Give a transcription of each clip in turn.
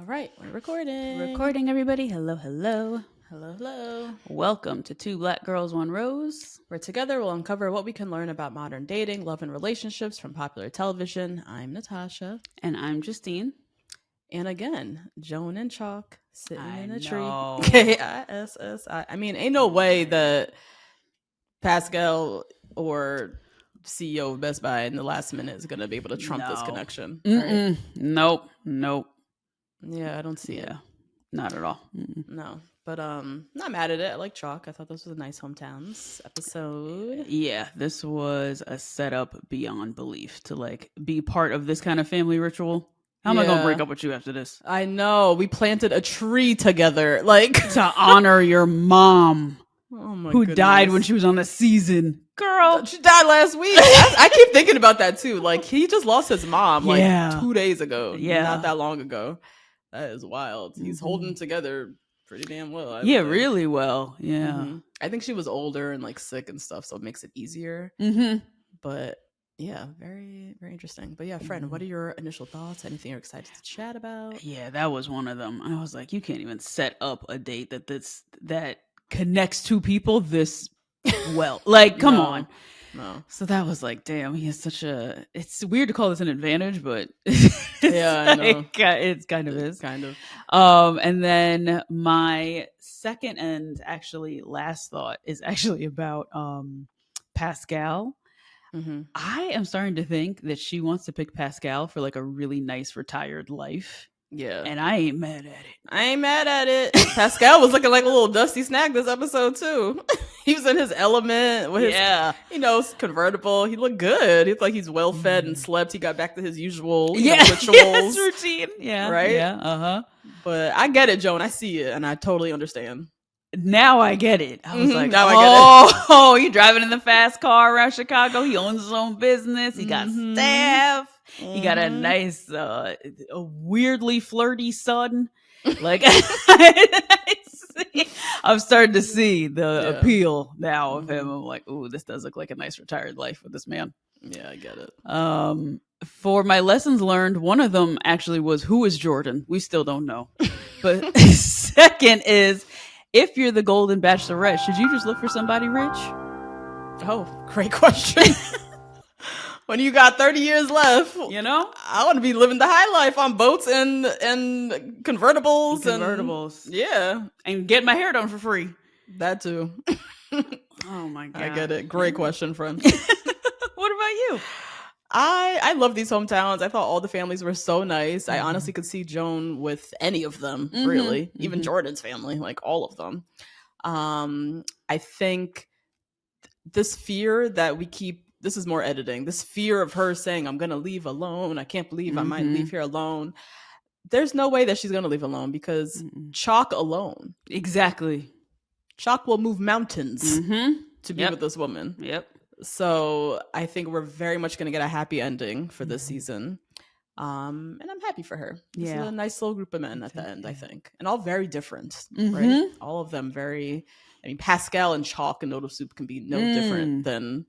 right, we're recording. Recording, everybody. Hello, hello. Hello, hello. Welcome to Two Black Girls, One Rose. Where together we'll uncover what we can learn about modern dating, love, and relationships from popular television. I'm Natasha. And I'm Justine. And again, Joan and Chalk sitting in a tree. know. K-I-S-S-I. I mean, ain't no way that Pascal or CEO of Best Buy in the last minute is going to be able to trump this connection. Right? Nope. Yeah, I don't see it. Not at all. No. But not mad at it. I like Chalk. I thought this was a nice hometowns episode. Yeah, this was a setup beyond belief to like be part of this kind of family ritual. How am I gonna break up with you after this? I know. We planted a tree together, like to honor your mom. Oh my who goodness. died when she was on the season. Girl, she died last week. I keep thinking about that too. Like he just lost his mom like 2 days ago. Yeah, not that long ago. That is wild. He's holding together pretty damn well. I think. Really well. Yeah. I think she was older and like sick and stuff, so it makes it easier. But yeah, very, very interesting. But yeah, friend, what are your initial thoughts? Anything you're excited to chat about? Yeah, that was one of them. I was like, you can't even set up a date that connects two people this well. Like, come on. No. So that was like, damn, he has such a. It's weird to call this an advantage, but yeah, I know. It kind of is. Kind of. And then my second and actually last thought is actually about Pascal. I am starting to think that she wants to pick Pascal for like a really nice retired life. Yeah. And I ain't mad at it. Pascal was looking like a little dusty snack this episode too. He was in his element with his, convertible. He looked good. He looked like he's well fed and slept. He got back to his usual rituals. Routine. Yeah. Right? Yeah. But I get it, Joan. I see it and I totally understand. Now I get it. I was like, now I get it. Oh, you driving in the fast car around Chicago. He owns his own business. He got staff. He got a nice, a weirdly flirty son. Like, I'm starting to see the appeal now of him. I'm like, ooh, this does look like a nice retired life with this man. Yeah, I get it. For my lessons learned, one of them actually was, who is Jordan? We still don't know. But second is, if you're the Golden Bachelorette, should you just look for somebody rich? Oh, great question. When you got 30 years left, I want to be living the high life on boats and convertibles. Yeah. And get my hair done for free. That too. Oh my God. I get it. Great question, friend. What about you? I love these hometowns. I thought all the families were so nice. I honestly could see Joan with any of them, really. Even Jordan's family, like all of them. I think this fear that we keep, this is more editing, this fear of her saying, I'm going to leave alone. I can't believe I might leave here alone. There's no way that she's going to leave alone because Chalk alone. Exactly. Chalk will move mountains to be with this woman. Yep. So I think we're very much going to get a happy ending for this season. And I'm happy for her. This is a nice little group of men at the end, I think. And all very different, right? All of them very, Pascal and Chalk and Noodle Soup can be no different than,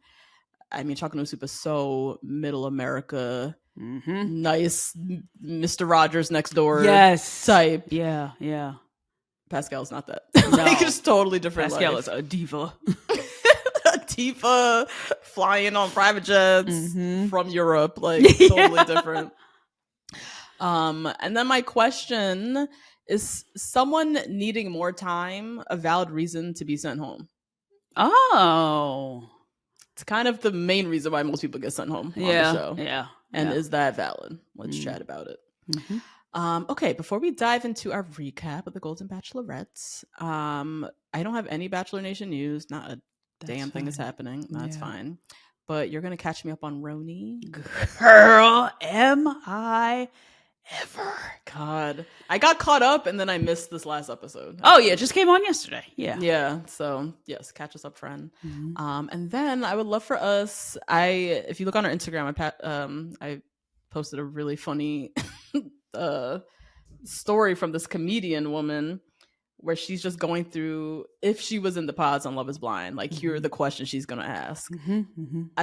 Chalk and Noodle Soup is so middle America, nice Mr. Rogers next door type. Yeah. Pascal's not that. No. Like, it's totally different. Pascal life. is a diva. Tifa flying on private jets from Europe, like totally different. And then my question is, someone needing more time a valid reason to be sent home? Oh, it's kind of the main reason why most people get sent home on the show. And is that valid? Let's chat about it. Okay, before we dive into our recap of the Golden Bachelorette, I don't have any Bachelor Nation news. Not a damn thing is happening. That's fine. But you're going to catch me up on Roni. Girl, am I ever. God. I got caught up and then I missed this last episode. Oh, yeah. It just came on yesterday. Yeah. Yeah. So, yes. Catch us up, friend. And then I would love for us, if you look on our Instagram, I posted a really funny story from this comedian woman where she's just going through, if she was in the pods on Love is Blind, like here are the questions she's gonna ask. I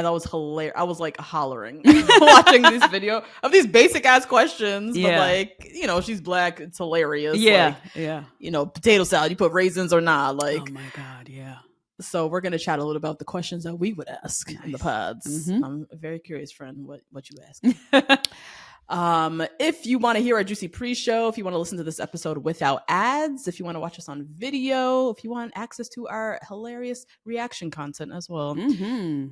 thought it was hilarious. I was like hollering watching this video of these basic ass questions, but like, you know, she's black, it's hilarious. Yeah, like, you know, potato salad, you put raisins or not? Like, oh my god, yeah. So we're gonna chat a little about the questions that we would ask in the pods. I'm a very curious, friend, what you ask. If you want to hear our juicy pre-show, if you want to listen to this episode without ads, if you want to watch us on video, if you want access to our hilarious reaction content as well,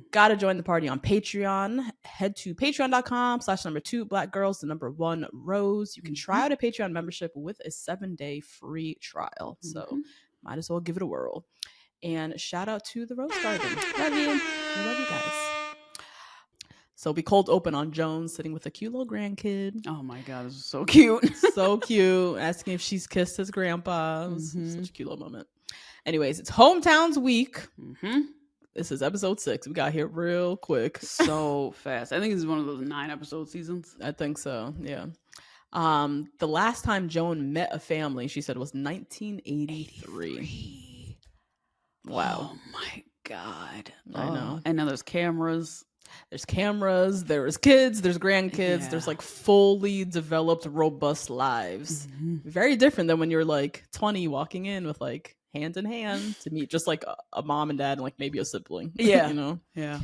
gotta join the party on Patreon. Head to patreon.com/2 black girls 1 rose. You can try out a Patreon membership with a 7-day free trial, so might as well give it a whirl. And shout out to the Rose Garden. Love you. I love you guys. So we cold open on Joan sitting with a cute little grandkid. Oh my god, this is so cute. So cute. Asking if she's kissed his grandpa. Such a cute little moment. Anyways, it's Hometowns week. This is episode 6. We got here real quick. So fast. I think this is one of those 9 episode seasons. I think so, yeah. The last time Joan met a family, she said, was 1983. Wow. Oh my god. I know. And now there's cameras. There's kids, there's grandkids, there's like fully developed, robust lives. Very different than when you're like 20 walking in with like hand in hand to meet just like a mom and dad and like maybe a sibling. Yeah. You know? Yeah.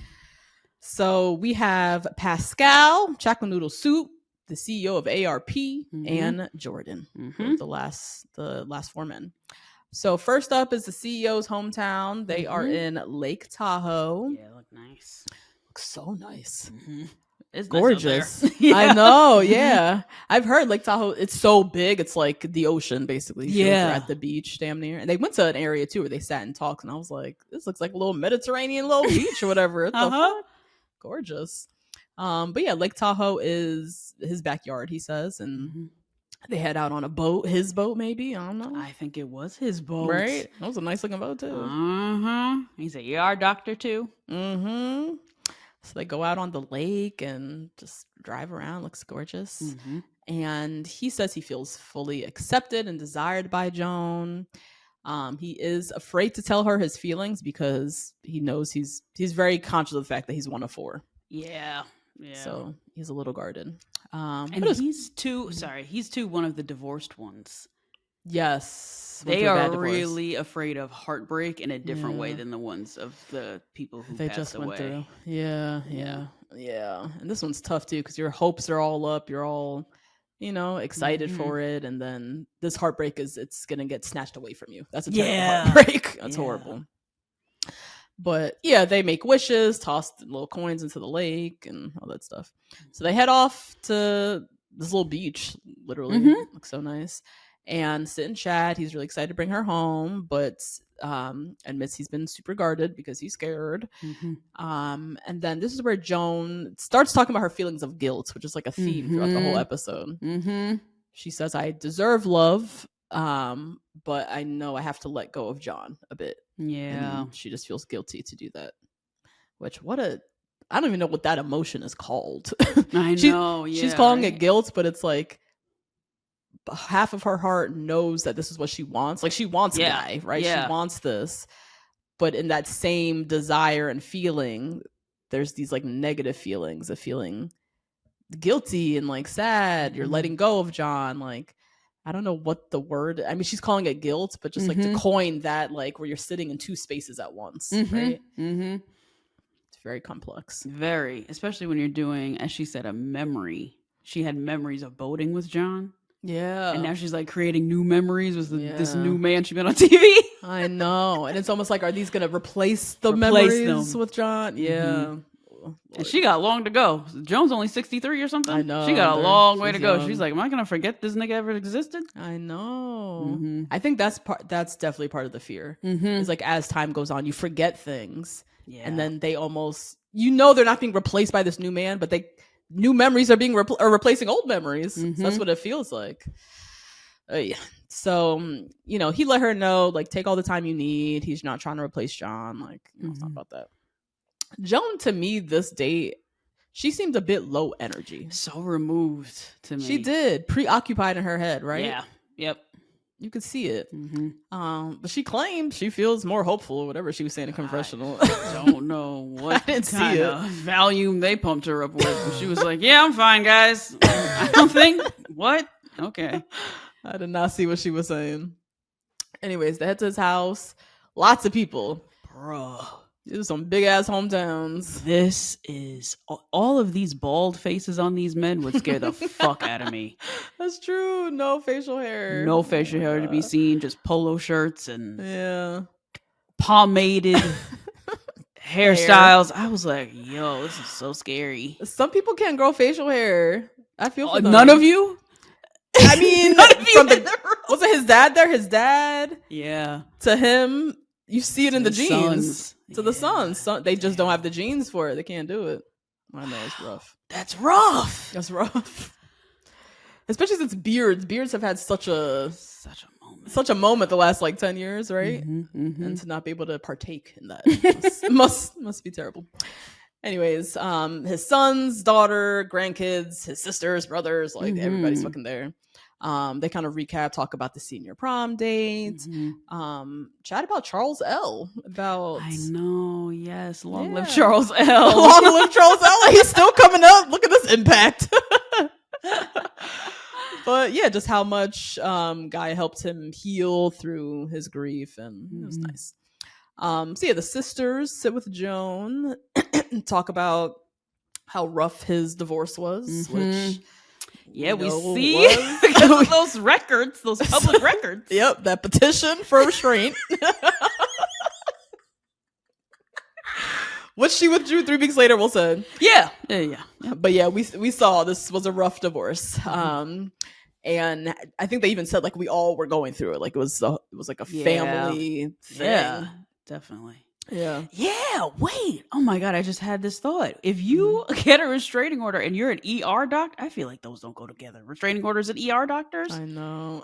So we have Pascal, Chocolate Noodle Soup, the CEO of ARP, and Jordan, the last 4 men. So first up is the CEO's hometown. They are in Lake Tahoe. Yeah, look nice. Looks so nice. It's gorgeous. Nice yeah. I know. Yeah. I've heard Lake Tahoe, it's so big. It's like the ocean, basically. Yeah. They're at the beach, damn near. And they went to an area too where they sat and talked. And I was like, this looks like a little Mediterranean little beach or whatever. What the fuck? Gorgeous. But yeah, Lake Tahoe is his backyard, he says. And they head out on a boat. His boat, maybe. I don't know. I think it was his boat. Right? That was a nice looking boat too. He's a ER doctor too. So they go out on the lake and just drive around. Looks gorgeous. And he says he feels fully accepted and desired by Joan. He is afraid to tell her his feelings because he knows he's very conscious of the fact that he's 1 of 4. Yeah. So he's a little guarded. And he's one of the divorced ones. Yes. They are really afraid of heartbreak in a different way than the ones of the people who they passed just away. went through. Yeah. And this one's tough too because your hopes are all up. You're all, excited for it. And then this heartbreak it's going to get snatched away from you. That's a terrible heartbreak. That's horrible. But yeah, they make wishes, toss little coins into the lake and all that stuff. So they head off to this little beach, literally. Looks so nice. And sit and chat. He's really excited to bring her home, but admits he's been super guarded because he's scared. And then this is where Joan starts talking about her feelings of guilt, which is like a theme throughout the whole episode. She says, I deserve love, but I know I have to let go of John a bit. Yeah. And she just feels guilty to do that. Which, I don't even know what that emotion is called. I know. She's calling it guilt, but it's like half of her heart knows that this is what she wants. Like she wants a guy, right? She wants this. But in that same desire and feeling, there's these like negative feelings of feeling guilty and like sad. You're letting go of John. Like, I don't know what the word, I mean, she's calling it guilt, but just like to coin that, like where you're sitting in 2 spaces at once, right? It's very complex. Very, especially when you're doing, as she said, a memory. She had memories of boating with John. Yeah. And now she's like creating new memories with this new man she met on TV. I know. And it's almost like, are these going to replace memories with John? Yeah. And she got long to go. Joan's only 63 or something. I know. She got a long way to go. She's like, am I going to forget this nigga ever existed? I know. I think that's definitely part of the fear. It's like as time goes on, you forget things. Yeah. And then they almost, they're not being replaced by this new man, but new memories are being replacing old memories. So that's what it feels like. Yeah. So, he let her know, like, take all the time you need. He's not trying to replace John. Like, it's not about that. Joan, to me, this date, she seemed a bit low energy. So removed to me. She did. Preoccupied in her head, right? Yeah. Yep. You could see it. Mm-hmm. But she claimed she feels more hopeful or whatever she was saying in confessional. I don't know what I didn't kind see of Valium they pumped her up with. And she was like, yeah, I'm fine, guys. I don't think. What? Okay. I did not see what she was saying. Anyways, they head to his house. Lots of people. Bruh. These are some big ass hometowns. This is all of these bald faces on these men would scare the fuck out of me. That's true. No facial hair. No facial hair to be seen. Just polo shirts and pomaded hairstyles. I was like, yo, this is so scary. Some people can't grow facial hair. I feel for them. None of you? I mean, was it his dad there? His dad? Yeah. To him, you see it in the genes. Sons. To the sons. They just don't have the genes for it. They can't do it. I know, it's rough. That's rough. That's rough. Especially since beards have had such a moment the last like 10 years, right? And to not be able to partake in that must be terrible. Anyways, his sons, daughter, grandkids, his sisters, brothers, like everybody's fucking there. They kind of recap, talk about the senior prom date, chat about Charles L. I know, yes, long live Charles L. Long live Charles L. He's still coming up. Look at this impact. But yeah, just how much Guy helped him heal through his grief, and it was nice. So yeah, the sisters sit with Joan and talk about how rough his divorce was, which we see because of those records, those public records. Yep, that petition for restraint. Which she withdrew 3 weeks later, we'll say. Yeah. But yeah, we saw this was a rough divorce. And I think they even said like we all were going through it. Like it was like a family thing. Yeah, definitely. Yeah. Wait. Oh my God. I just had this thought. If you get a restraining order and you're an ER doc, I feel like those don't go together. Restraining orders and ER doctors. I know.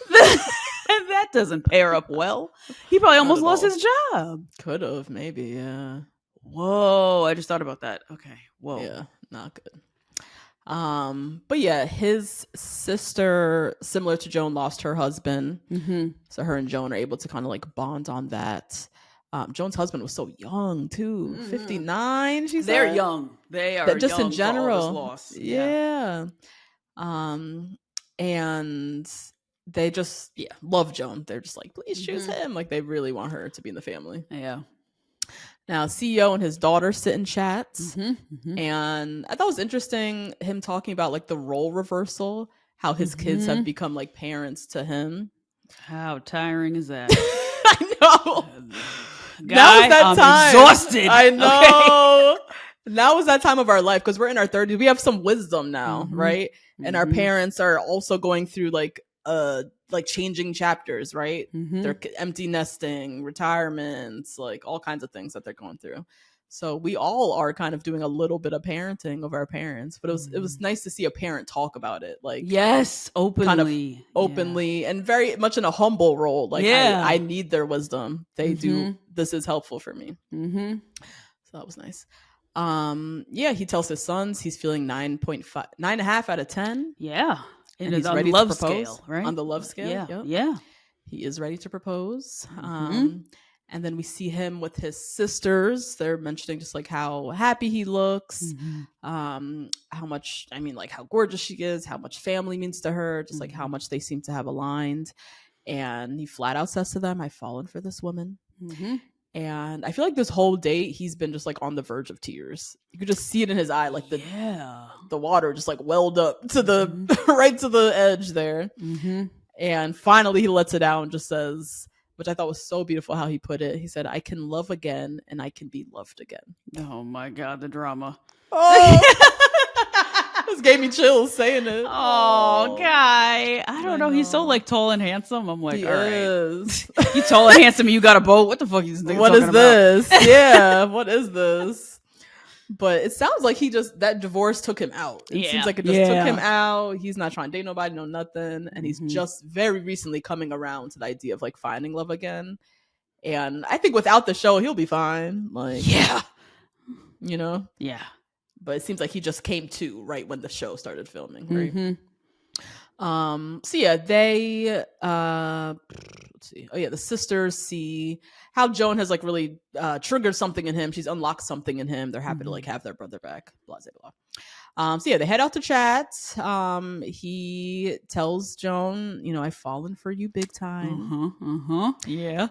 That doesn't pair up well. He probably almost lost his job. Could have, maybe. Yeah. Whoa. I just thought about that. Okay. Whoa. Yeah. Not good. But yeah, his sister, similar to Joan, lost her husband. So her and Joan are able to kind of like bond on that. Joan's husband was so young too, 59. She said they're young. They are just young in general. Loss. Yeah. And they just love Joan. They're just like, please choose him. Like they really want her to be in the family. Yeah. Now, CEO and his daughter sit in chats, and I thought it was interesting him talking about like the role reversal, how his kids have become like parents to him. How tiring is that? I know. Now is that time. Exhausted. I know. Okay. Now is that time of our life because we're in our 30s. We have some wisdom now, right? And our parents are also going through like changing chapters, right? They're empty nesting, retirements, like all kinds of things that they're going through. So we all are kind of doing a little bit of parenting of our parents, but it was nice to see a parent talk about it, like openly, kind of openly, and very much in a humble role. Like I need their wisdom. They do. This is helpful for me. So that was nice. He tells his sons he's feeling 9.5 out of 10. Yeah. And he's ready to propose scale, right? On the love scale. Yeah. He is ready to propose. And then we see him with his sisters. They're mentioning just like how happy he looks, how much, like how gorgeous she is, how much family means to her, just like how much they seem to have aligned. And he flat out says to them, I've fallen for this woman. And I feel like this whole date, he's been just like on the verge of tears. You could just see it in his eye, like the water just like welled up to the right to the edge there. And finally he lets it out and just says, which I thought was so beautiful how he put it. He said, I can love again and I can be loved again. Oh my God, the drama. This gave me chills saying it. Oh, Guy. I don't know. He's so like tall and handsome. I'm like, he all is. Right. You tall and handsome and you got a boat. What the fuck is this? What is this? What is this? But it sounds like that divorce took him out. It seems like it just took him out. He's not trying to date nobody, no nothing. And he's just very recently coming around to the idea of like finding love again. And I think without the show, he'll be fine. Like, you know? Yeah. But it seems like he just came to right when the show started filming, right? So yeah, they let's see. Oh yeah, the sisters see how Joan has like really triggered something in him. She's unlocked something in him. They're happy to like have their brother back. Blah blah blah. So yeah, they head out to chat. He tells Joan, I've fallen for you big time. Yeah.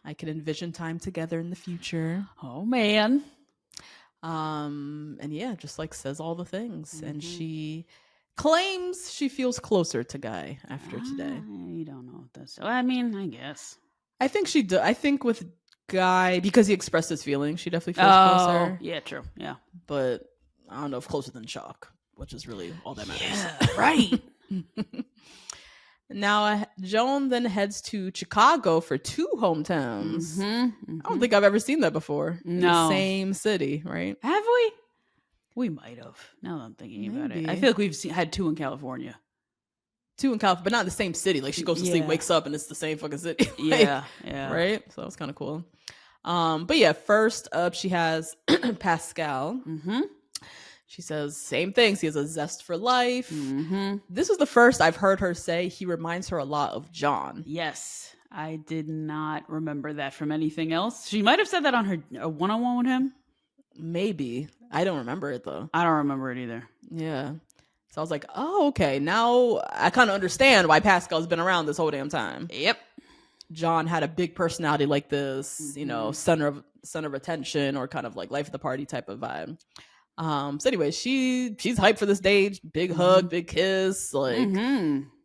I can envision time together in the future. Oh man. And yeah, just like says all the things. And she claims she feels closer to Guy after today. You don't know what this. I mean, I guess. I think she do. I think with Guy, because he expressed his feelings, she definitely feels closer. Yeah, true. Yeah. But I don't know if closer than Chalk, which is really all that matters. Yeah, right. Now, Joan then heads to Chicago for 2 hometowns. I don't think I've ever seen that before. No. In the same city, right? Have we? We might have. Now that I'm thinking about it. I feel like we've had 2 in California. 2 in California, but not in the same city. Like, she goes to sleep, wakes up, and it's the same fucking city. Yeah. Right? So that was kind of cool. But yeah, first up, she has Pascal. She says same things. He has a zest for life. This was the first I've heard her say he reminds her a lot of John. Yes. I did not remember that from anything else. She might have said that on her one-on-one with him. Maybe. I don't remember it, though. I don't remember it either. Yeah. So I was like, oh, okay. Now I kind of understand why Pascal's been around this whole damn time. Yep. John had a big personality like this, center of attention, or kind of like life of the party type of vibe. So anyway, she's hyped for this date. Big hug, big kiss. Like,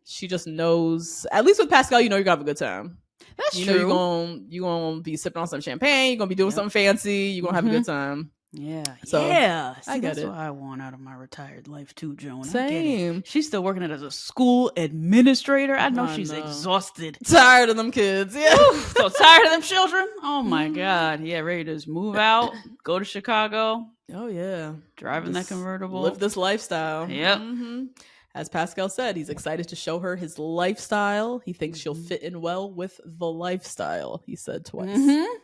she just knows, at least with Pascal, you're gonna have a good time. That's true. You're gonna be sipping on some champagne. You're gonna be doing something fancy. You're gonna have a good time. Yeah. So, yeah. See, I get that's it. what I want out of my retired life too, Joan. Same. She's still working as a school administrator. I know she's exhausted. Tired of them kids. Yeah. So tired of them children. Oh my God. Yeah, ready to just move out, go to Chicago. Oh yeah. Driving that convertible. Live this lifestyle. Yep. As Pascal said, he's excited to show her his lifestyle. He thinks she'll fit in well with the lifestyle, he said twice.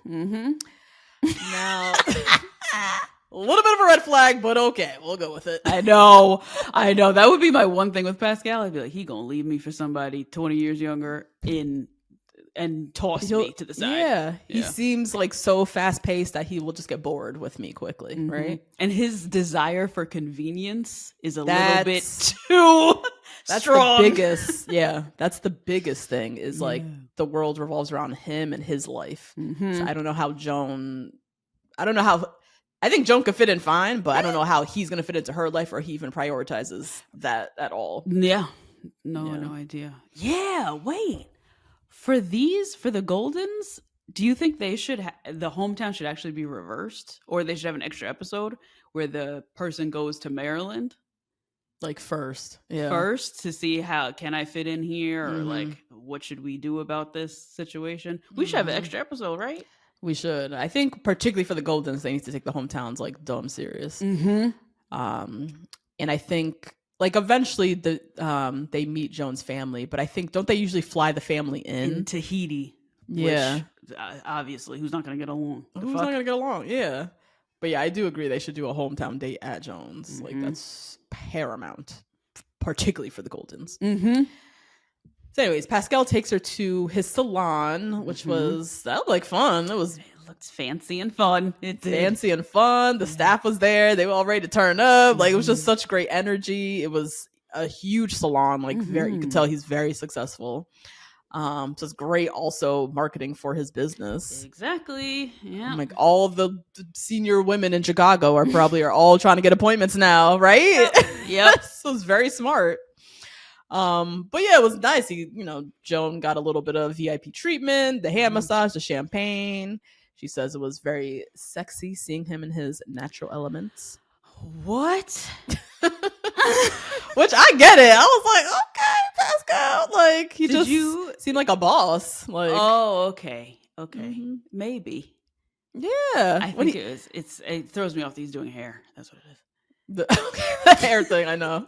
Now, a little bit of a red flag, but okay, we'll go with it. I know. That would be my one thing with Pascal. I'd be like, he gonna leave me for somebody 20 years younger and toss me to the side. Yeah. He seems like so fast paced that he will just get bored with me quickly, right? And his desire for convenience is a little bit too that's strong. The biggest. Yeah, that's the biggest thing is like the world revolves around him and his life. So I don't know how I think Joan could fit in fine, but I don't know how he's going to fit into her life, or he even prioritizes that at all. Yeah. No idea. Yeah, wait. For the Goldens, do you think they should the hometown should actually be reversed, or they should have an extra episode where the person goes to Maryland? Like first to see how can I fit in here, or like what should we do about this situation? We should have an extra episode, right? We should. I think particularly for the Goldens, they need to take the hometowns like dumb serious. And I think like eventually they meet Joan's family, but I think don't they usually fly the family in Tahiti? Yeah, which, obviously, who's not going to get along? Who's not going to get along? Yeah, but yeah, I do agree they should do a hometown date at Joan's. Like that's paramount, particularly for the Goldens. So anyways, Pascal takes her to his salon, which that looked like fun. It looked fancy and fun. Fancy and fun. The staff was there. They were all ready to turn up. Like, it was just such great energy. It was a huge salon. Like, you could tell he's very successful. So it's great also marketing for his business. Exactly. Yeah. Like, all the senior women in Chicago are all trying to get appointments now, right? Yep. So it's very smart. But yeah, it was nice. Joan got a little bit of VIP treatment, the hand massage, the champagne. She says it was very sexy seeing him in his natural elements. What? Which I get it. I was like, okay, Pascal. Like, he seemed like a boss. Like, oh, okay. Maybe. Yeah. I think it throws me off that he's doing hair. That's what it is. The hair thing, I know.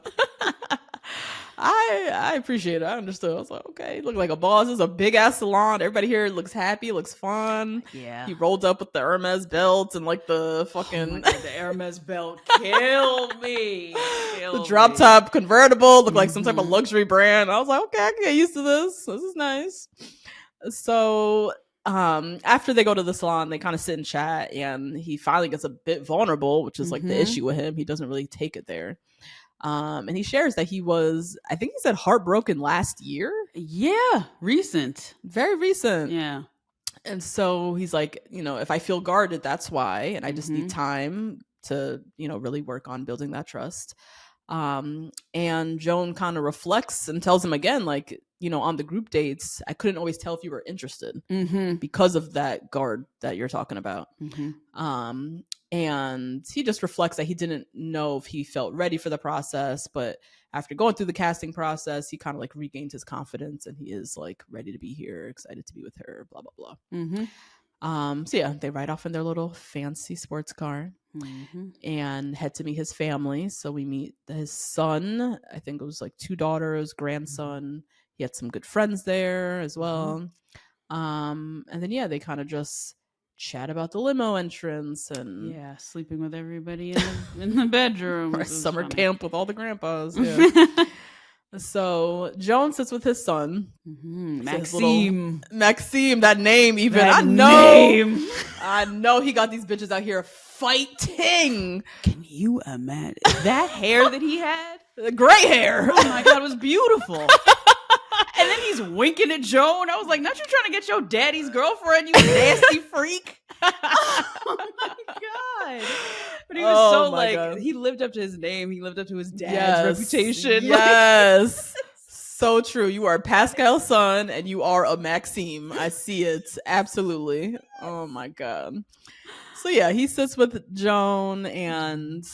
I appreciate it. I understood. I was like, okay, look like a boss. This is a big ass salon. Everybody here looks happy, looks fun. Yeah. He rolled up with the Hermes belt and like the fucking the Hermes belt killed me. The drop top convertible looked like some type of luxury brand. I was like, okay, I can get used to this. This is nice. So after they go to the salon, they kind of sit and chat, and he finally gets a bit vulnerable, which is like the issue with him. He doesn't really take it there. And he shares that he was, I think he said, heartbroken last year. Yeah, recent. Very recent. Yeah. And so he's like, if I feel guarded, that's why. And I just need time to, really work on building that trust. And Joan kind of reflects and tells him again, like, on the group dates, I couldn't always tell if you were interested because of that guard that you're talking about. And he just reflects that he didn't know if he felt ready for the process, but after going through the casting process, he kind of like regained his confidence, and he is like ready to be here, excited to be with her, blah, blah, blah. So yeah, they ride off in their little fancy sports car and head to meet his family. So we meet his son. I think it was like 2 daughters, grandson. He had some good friends there as well. And then, yeah, they kind of just chat about the limo entrance and sleeping with everybody in the bedroom. Or summer camp with all the grandpas. Yeah. So Joan sits with his son, Maxime. Maxime, that name even. That I know he got these bitches out here fighting. Can you imagine that hair that he had? The gray hair. Oh my God, it was beautiful. And then he's winking at Joan. I was like, not you trying to get your daddy's girlfriend, you nasty freak. Oh my God. But he was so like, God. He lived up to his name. He lived up to his dad's reputation. Yes. So true. You are Pascal's son and you are a Maxime. I see it. Absolutely. Oh my God. So yeah, he sits with Joan and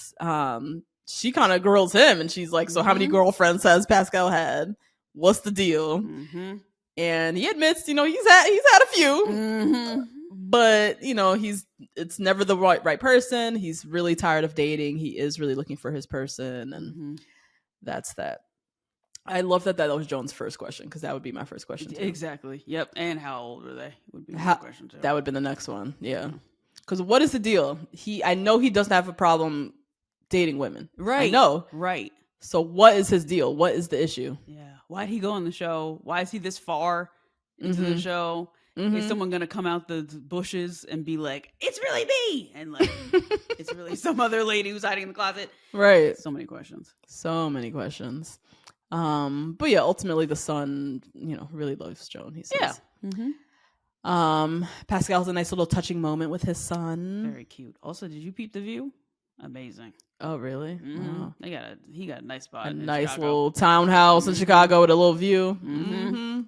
she kind of grills him and she's like, so how many girlfriends has Pascal had? What's the deal? And he admits, he's had a few, but it's never the right person. He's really tired of dating. He is really looking for his person, and that's that. I love that was Joan's first question, because that would be my first question too. Exactly. Yep. And how old are they? Would be my question too. That would be the next one. Yeah. Because what is the deal? I know he doesn't have a problem dating women. Right. I know. Right. So what is his deal? What is the issue? Yeah. Why'd he go on the show? Why is he this far into the show? Is someone going to come out the bushes and be like, it's really me? And like, it's really some other lady who's hiding in the closet. Right. So many questions. But yeah, ultimately the son, really loves Joan, he says. Yeah. Pascal's a nice little touching moment with his son. Very cute. Also, did you peep the view? Amazing. Oh, really? Wow. He got a nice spot. A nice Chicago. Little townhouse in Chicago with a little view.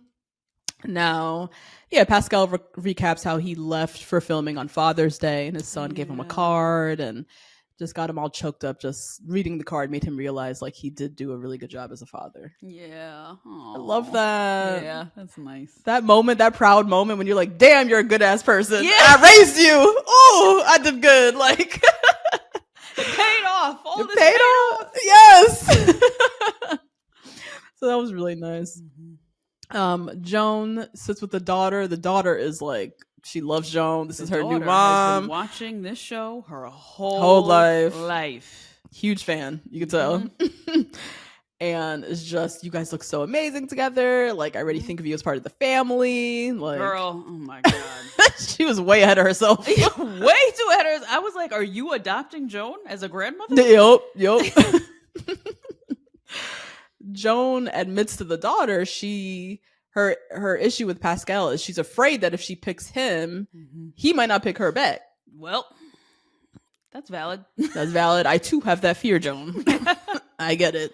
Now, yeah, Pascal recaps how he left for filming on Father's Day, and his son gave him a card and just got him all choked up. Just reading the card made him realize like he did do a really good job as a father. Yeah. Aww. I love that. Yeah, that's nice. That moment, that proud moment when you're like, damn, you're a good ass person. Yeah. I raised you. Oh, I did good. Like it paid off. All it this paid off. Yes. So that was really nice. Joan sits with the daughter. The daughter is like, she loves Joan. This is her new mom. Has been watching this show her whole life. Huge fan. You can tell. And it's just, you guys look so amazing together. Like, I already think of you as part of the family. Like, girl, oh my God. She was way ahead of herself. Way too ahead of herself. I was like, are you adopting Joan as a grandmother? Yup. Joan admits to the daughter her issue with Pascal is she's afraid that if she picks him, he might not pick her back. Well, that's valid. That's valid. I too have that fear, Joan. I get it.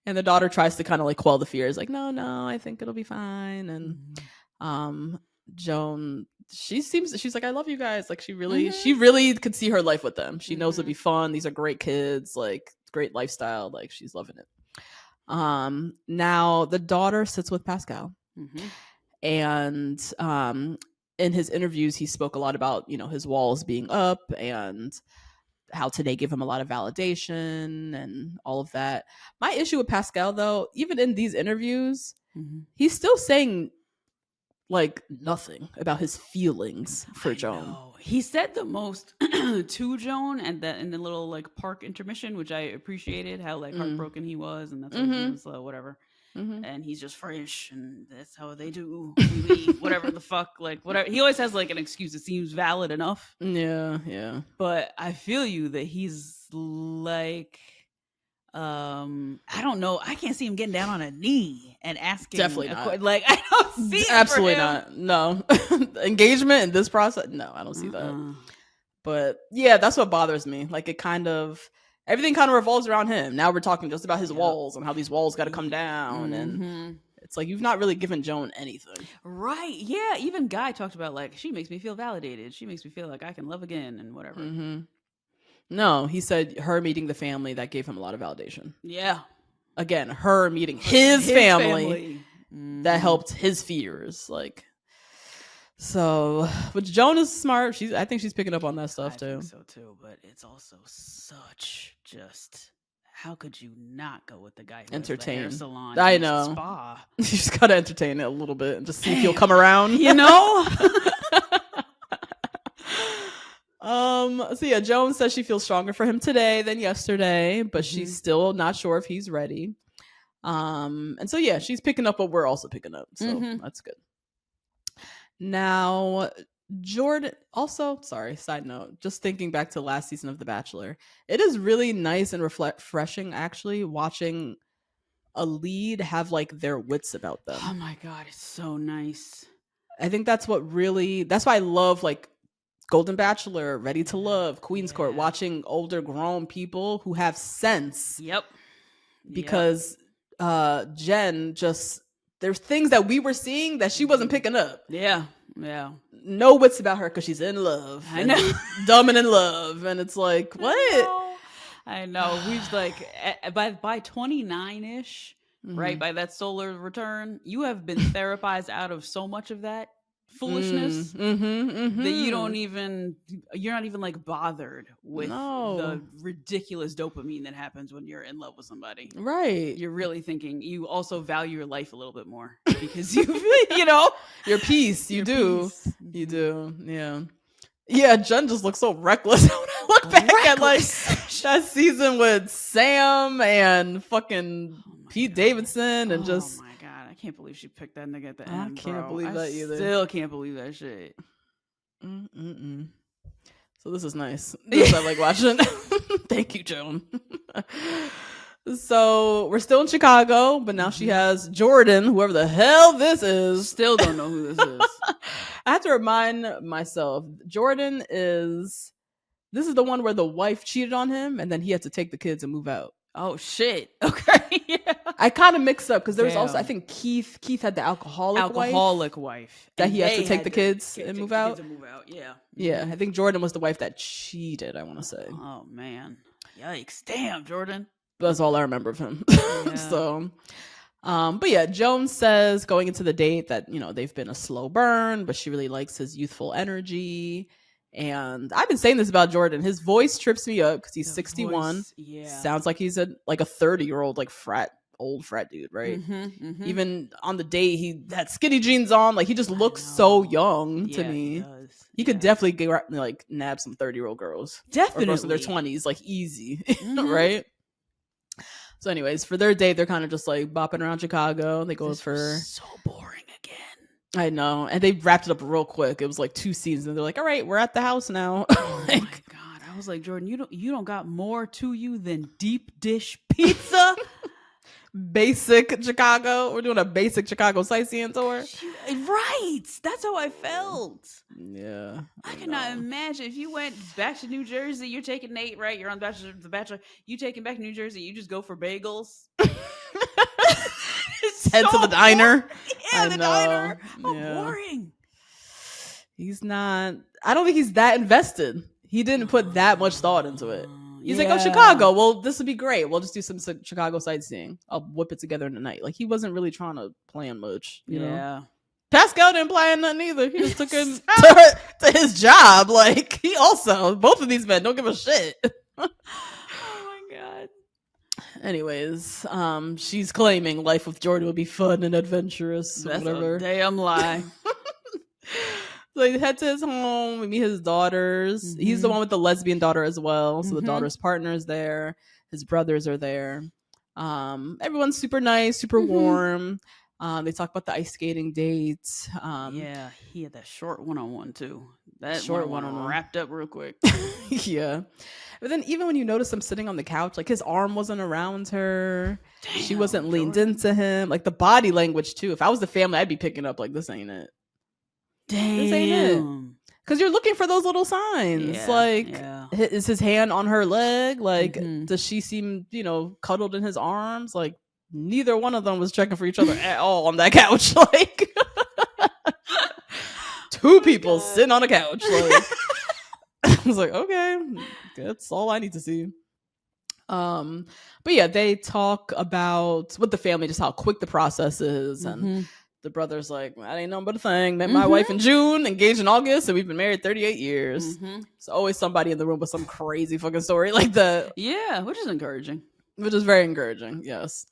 And the daughter tries to kind of like quell the fears, like, no, I think it'll be fine. And Joan, she's like, I love you guys. Like, she really could see her life with them. She knows it'll be fun. These are great kids, like great lifestyle. Like, she's loving it. Now the daughter sits with Pascal, and in his interviews he spoke a lot about his walls being up, and how today gave him a lot of validation and all of that. My issue with Pascal, though, even in these interviews, he's still saying like nothing about his feelings for Joan. He said the most to Joan and that in the little like park intermission, which I appreciated, how like heartbroken he was, and that's why he was whatever. And he's just French, and that's how they do whatever the fuck, like whatever. He always has like an excuse that seems valid enough. Yeah. But I feel you that he's like, I don't know. I can't see him getting down on a knee and asking. Definitely not. Like I don't see it. Absolutely not. No engagement in this process. No, I don't see that. But yeah, that's what bothers me. Like it kind of. Everything kind of revolves around him. Now we're talking just about his walls and how these walls got to come down. And it's like, you've not really given Joan anything. Right. Yeah. Even Guy talked about like, she makes me feel validated. She makes me feel like I can love again and whatever. No, he said her meeting the family, that gave him a lot of validation. Yeah. Again, her meeting his family. That helped his fears. Like, so, but Joan is smart. I think she's picking up on that stuff too. I think so too, but it's also such just. How could you not go with the guy who entertain has the hair salon? I know. Spa. You just gotta entertain it a little bit and just see if he'll come around. You know. So yeah, Joan says she feels stronger for him today than yesterday, but she's still not sure if he's ready. And so yeah, she's picking up what we're also picking up. So that's good. Now, Jordan, also, sorry, side note, just thinking back to last season of The Bachelor, it is really nice and refreshing, actually, watching a lead have, like, their wits about them. Oh my God, it's so nice. I think that's why I love, like, Golden Bachelor, Ready to Love, Queen's Court, watching older grown people who have sense. Yep. Because Jen just... There's things that we were seeing that she wasn't picking up. Yeah. No wits about her because she's in love. I know. Dumb and in love. And it's like, what? I know. We've like, by 29-ish, right? By that solar return, you have been therapized out of so much of that foolishness that you're not even like bothered with the ridiculous dopamine that happens when you're in love with somebody. Right. You're really thinking you also value your life a little bit more because you know your peace. You do. Yeah. Jen just looks so reckless when I look back at like that season with Sam and fucking Pete Davidson and just. I can't believe she picked that nigga at the end. I can't believe that either. Still can't believe that shit. So this is nice. This I like watching. Thank you, Joan. So we're still in Chicago, but now she has Jordan, whoever the hell this is. Still don't know who this is. I have to remind myself, Jordan is... This is the one where the wife cheated on him, and then he had to take the kids and move out. Oh shit! Okay, yeah. I kind of mixed up because there was also, I think Keith had the alcoholic wife that he had to take the kids and move out. Yeah. I think Jordan was the wife that cheated. I want to say. Oh man, yikes! Damn, Jordan. That's all I remember of him. So, but yeah, Joan says going into the date that they've been a slow burn, but she really likes his youthful energy. And I've been saying this about Jordan. His voice trips me up because he's 61. Sounds like he's a 30-year-old old frat dude, right? Even on the date, he had skinny jeans on. Like he just looks so young to me. He could definitely get, nab some 30-year-old girls. Definitely, or girls in their 20s, like easy, right? So, anyways, for their date, they're kind of just like bopping around Chicago. They go for so boring again. I know. And they wrapped it up real quick. It was like 2 seasons. And they're like, all right, we're at the house now. Oh my God. I was like, Jordan, you don't got more to you than deep dish pizza? Basic Chicago. We're doing a basic Chicago sightseeing tour. Right. That's how I felt. Yeah. I cannot imagine if you went back to New Jersey, you're taking Nate, right? You're on The Bachelor. You taking back to New Jersey, you just go for bagels. Head to the diner. Yeah, the diner. How boring. He's not. I don't think he's that invested. He didn't put that much thought into it. He's like, oh, Chicago. Well, this would be great. We'll just do some Chicago sightseeing. I'll whip it together in the night. Like, he wasn't really trying to plan much. You know? Pascal didn't plan nothing either. He just took him to his job. Like, he also, both of these men don't give a shit. Oh my God. Anyways, she's claiming life with Jordan would be fun and adventurous. That's whatever. a damn lie. So they head to his home. We meet his daughters. He's the one with the lesbian daughter as well. So the daughter's partner is there. His brothers are there. Everyone's super nice, super warm. They talk about the ice skating dates. Yeah, he had that short one-on-one too. That short one-on-one wrapped up real quick. Yeah. But then even when you notice him sitting on the couch, like his arm wasn't around her. Damn, she wasn't leaned into him. Like the body language too. If I was the family, I'd be picking up like, this ain't it. Damn. This ain't it. Because you're looking for those little signs. Is his hand on her leg? Like, does she seem, cuddled in his arms? Like, neither one of them was checking for each other at all on that couch. Like, two people sitting on a couch. Like, I was like, okay, that's all I need to see. But yeah, they talk about with the family just how quick the process is, and the brother's like, that ain't nothing but a thing. Met my wife in June, engaged in August, and we've been married 38 years. So always somebody in the room with some crazy fucking story like that. Yeah, which is encouraging. Which is very encouraging, yes.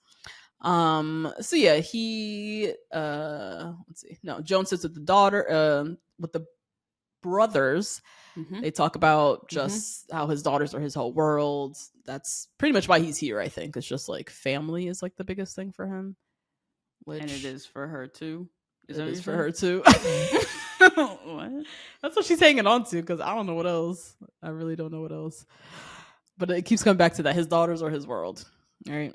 So yeah, he let's see. No, Joan sits with the daughter, with the brothers. They talk about just how his daughters are his whole world. That's pretty much why he's here, I think. It's just like family is like the biggest thing for him. And it is for her too. It is for her too. What? That's what she's hanging on to, because I don't know what else. I really don't know what else. But it keeps coming back to that. His daughters are his world. All right.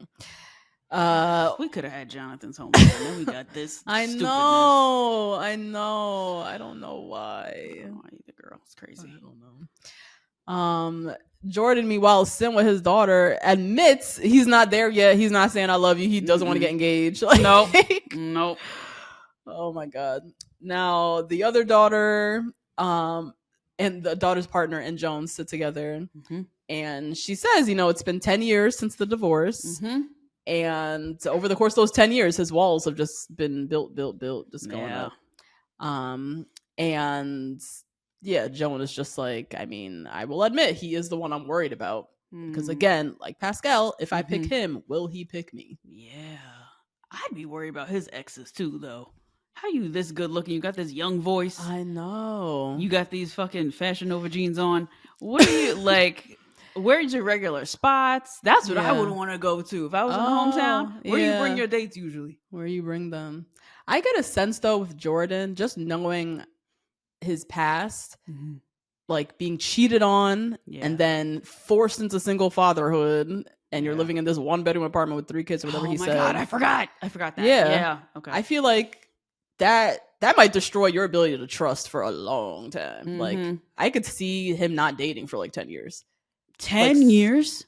We could have had Jonathan's home, and then we got this. I know. I don't know why. Oh, the girl, it's crazy. I don't know. Jordan, meanwhile, sitting with his daughter, admits he's not there yet. He's not saying I love you. He doesn't want to get engaged. Like, nope. Oh my God. Now the other daughter, and the daughter's partner and Joan sit together, and she says, it's been 10 years since the divorce. And over the course of those 10 years, his walls have just been built, just going up. And yeah, Joan is just like, I will admit he is the one I'm worried about. Because again, like Pascal, if I pick him, will he pick me? Yeah. I'd be worried about his exes too, though. How you this good looking? You got this young voice. I know. You got these fucking Fashion Nova jeans on. What are you like? Where's your regular spots? That's what I would want to go to if I was in the hometown. Where do you bring your dates usually? Where you bring them? I get a sense though with Jordan, just knowing his past, like being cheated on and then forced into single fatherhood, and you're living in this 1-bedroom apartment with 3 kids or whatever he said. Oh my God, I forgot that. Yeah. Okay. I feel like that might destroy your ability to trust for a long time. Like, I could see him not dating for like 10 years. 10 years?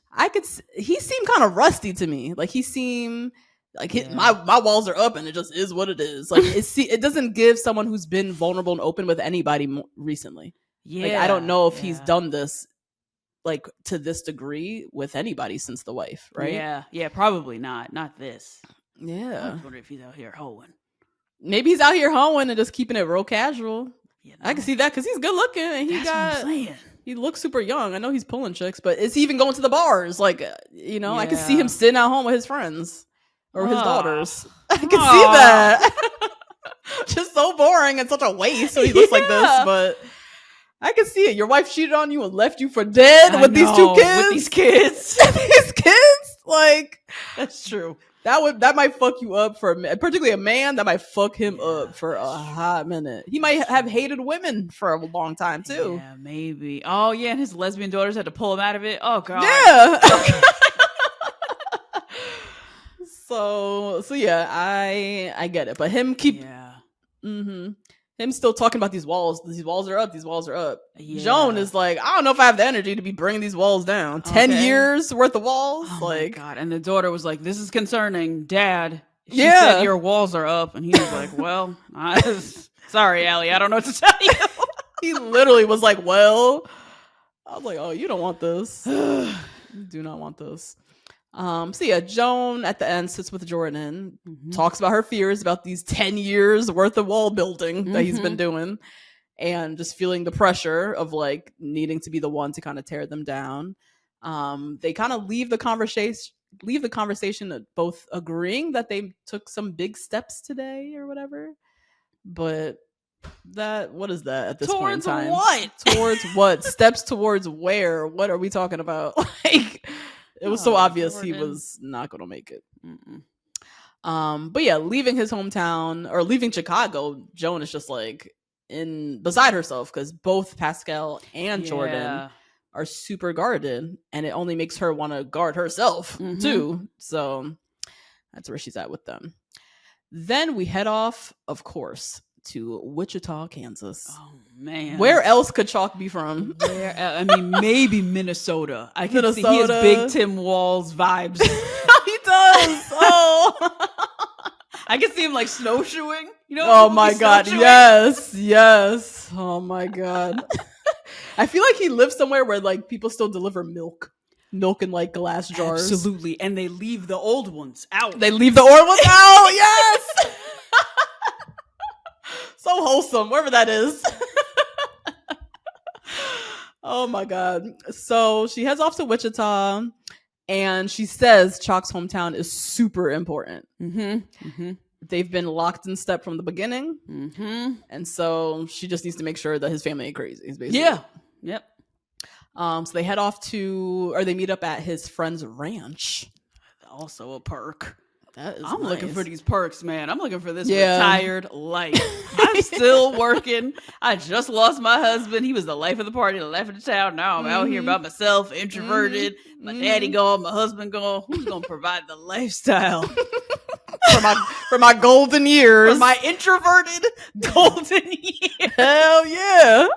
He seemed kind of rusty to me. Like, he seemed like my walls are up and it just is what it is. Like, it doesn't give someone who's been vulnerable and open with anybody recently. Yeah. Like, I don't know if he's done this like to this degree with anybody since the wife, right? Yeah, probably not this. Yeah. I wonder if he's out here hoeing. Maybe he's out here hoeing and just keeping it real casual. I can see that because he's good looking and he looks super young. I know he's pulling chicks, but is he even going to the bars? Like, I can see him sitting at home with his friends or his daughters. I can see that. Just so boring and such a waste. So he looks like this, but I can see it. Your wife cheated on you and left you for dead with these 2 kids. With these kids. These kids? Like, that's true. That might fuck you up particularly a man. That might fuck him up for a hot minute. He might have hated women for a long time too. Yeah, maybe. Oh yeah, and his lesbian daughters had to pull him out of it. Oh God. Yeah. So yeah, I get it, but him him still talking about these walls. These walls are up. These walls are up. Yeah. Joan is like, I don't know if I have the energy to be bringing these walls down. 10 years worth of walls. Oh like, my God. And the daughter was like, this is concerning, Dad. She said your walls are up. And he was like, well, sorry, Allie. I don't know what to tell you. He literally was like, well, I was like, oh, you don't want this. You do not want this. So yeah, Joan at the end sits with Jordan, talks about her fears about these 10 years worth of wall building that he's been doing. and just feeling the pressure of like needing to be the one to kind of tear them down. They kind of leave the conversation both agreeing that they took some big steps today or whatever. But what is that at this point in time? What? Towards what? Steps towards where? What are we talking about? Like, it was so obvious he was not going to make it. But yeah, leaving his hometown or leaving Chicago, Joan is just like beside herself because both Pascal and Jordan are super guarded, and it only makes her want to guard herself too. So that's where she's at with them. Then we head off, of course, to Wichita, Kansas. Oh man, where else could Chalk be from? I mean, maybe Minnesota. I can see he has big Tim Walz vibes. He does. Oh, I can see him like snowshoeing. You know? Oh my god, yes. Oh my god. I feel like he lives somewhere where like people still deliver milk in like glass jars. Absolutely, and they leave the old ones out. Yes. So wholesome, wherever that is. Oh my god. So she heads off to Wichita, and she says Chalk's hometown is super important. They've been locked in step from the beginning, and so she just needs to make sure that his family ain't crazy. Basically. Yeah. Yep. So they head off they meet up at his friend's ranch. Also a perk. I'm looking for these perks, man. I'm looking for this retired life. I'm still working. I just lost my husband. He was the life of the party, the life of the town. Now I'm out here by myself, introverted. My daddy gone, my husband gone. Who's gonna provide the lifestyle for my golden years? For my introverted golden years. Hell yeah.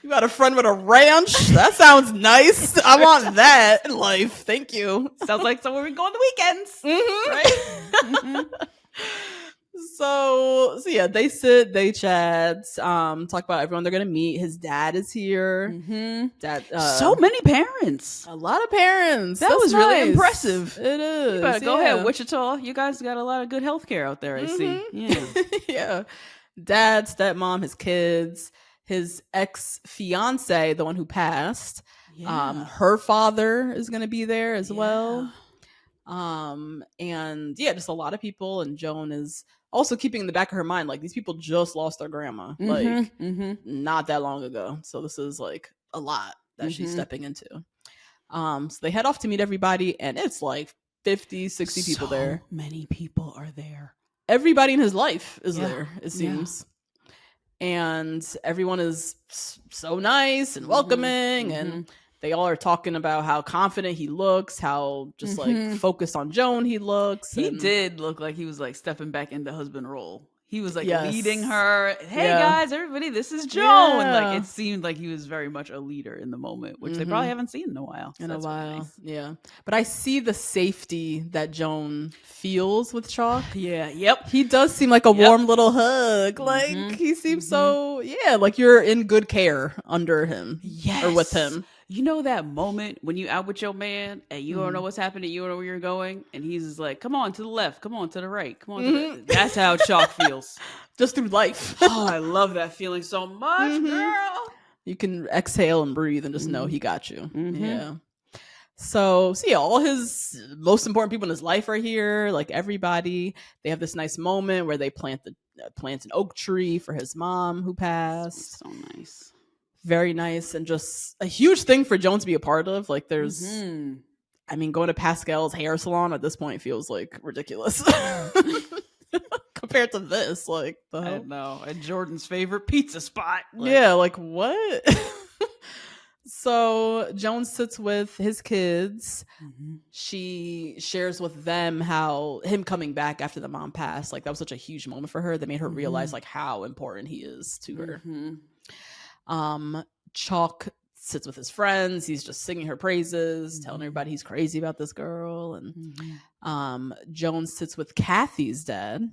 You got a friend with a ranch? That sounds nice. I want that in life. Thank you. Sounds like somewhere we go on the weekends. Right? So yeah, they sit, they chat, talk about everyone they're gonna meet. His dad is here. Dad, so many parents. A lot of parents. That was nice. Really impressive. It is. You better go ahead, Wichita. You guys got a lot of good healthcare out there, I see. Yeah. Yeah. Dad, stepmom, his kids, his ex-fiance, the one who passed. Her father is going to be there as well. And yeah, just a lot of people. And Joan is also keeping in the back of her mind, like, these people just lost their grandma, like not that long ago. So this is like a lot that she's stepping into. So they head off to meet everybody, and it's like 50, 60 people there. Many people are there. Everybody in his life is there, it seems. And everyone is so nice and welcoming, and they all are talking about how confident he looks, how just like focused on Joan he looks. He did look like he was like stepping back into husband role. He was like leading her. Hey guys, everybody, this is Joan. Like, it seemed like he was very much a leader in the moment, which they probably haven't seen in a while. So really nice. Yeah. But I see the safety that Joan feels with Chalk. He does seem like a warm little hug. Like, he seems so, like you're in good care under him or with him. You know that moment when you out with your man and you don't know what's happening, you don't know where you're going, and he's just like, come on to the left, come on to the right, come on to the... That's how Chalk feels. Just through life. Oh, I love that feeling so much, girl. You can exhale and breathe and just know he got you. Yeah. So yeah, all his most important people in his life are here, like everybody. They have this nice moment where they plant an oak tree for his mom who passed. So nice. Very nice, and just a huge thing for Joan to be a part of. Like, there's, I mean, going to Pascal's hair salon at this point feels like ridiculous compared to this. Like, I know. And Jordan's favorite pizza spot. Like what? So Joan sits with his kids. She shares with them how him coming back after the mom passed, like, that was such a huge moment for her that made her realize like how important he is to her. Chalk sits with his friends. He's just singing her praises, telling everybody he's crazy about this girl. And Joan sits with Kathy's dad.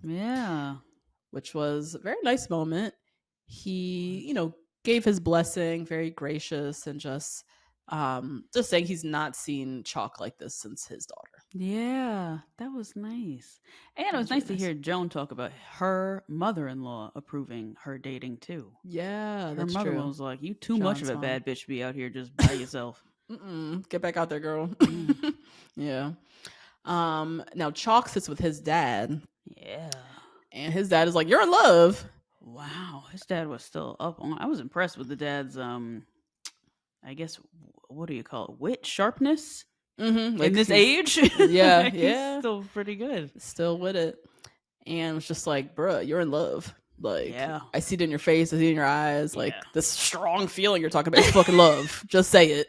Which was a very nice moment. He, gave his blessing, very gracious, and just Just saying he's not seen Chalk like this since his daughter. Yeah, that was nice. And it was nice to hear Joan talk about her mother-in-law approving her dating too. Yeah, her mother-in-law was like, "You too much of a bad bitch to be out here just by yourself. Get back out there, girl." Yeah. Now Chalk sits with his dad. Yeah. And his dad is like, "You're in love." Wow, his dad was still up on. I was impressed with the dad's I guess, what do you call it? Wit, sharpness. Like in this age. Yeah, he's still pretty good. Still with it. And it's just like, bruh, you're in love. Like, I see it in your face, I see it in your eyes. Like, this strong feeling you're talking about is fucking love. Just say it.